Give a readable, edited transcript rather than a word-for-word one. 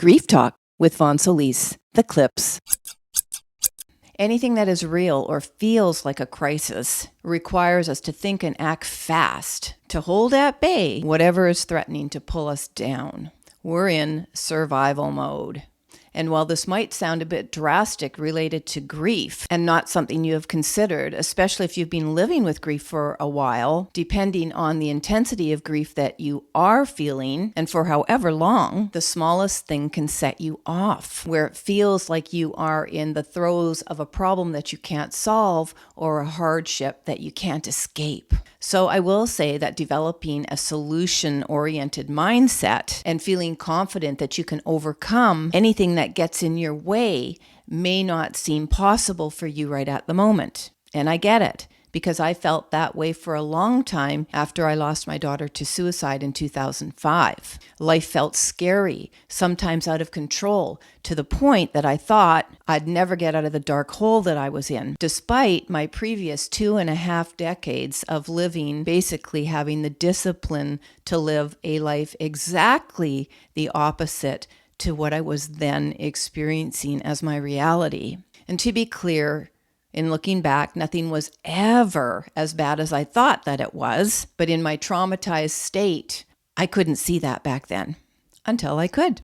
Grief Talk with Vonne, the clips. Anything that is real or feels like a crisis requires us to think and act fast, to hold at bay whatever is threatening to pull us down. We're in survival mode. And while this might sound a bit drastic related to grief and not something you have considered, especially if you've been living with grief for a while, depending on the intensity of grief that you are feeling and for however long, the smallest thing can set you off, where it feels like you are in the throes of a problem that you can't solve or a hardship that you can't escape. So I will say that developing a solution-oriented mindset and feeling confident that you can overcome anything that gets in your way may not seem possible for you right at the moment. And I get it, because I felt that way for a long time after I lost my daughter to suicide in 2005. Life felt scary, sometimes out of control, to the point that I thought I'd never get out of the dark hole that I was in, despite my previous 2.5 decades of living, basically having the discipline to live a life exactly the opposite to what I was then experiencing as my reality. And to be clear, in looking back, nothing was ever as bad as I thought that it was, but in my traumatized state, I couldn't see that back then, until I could.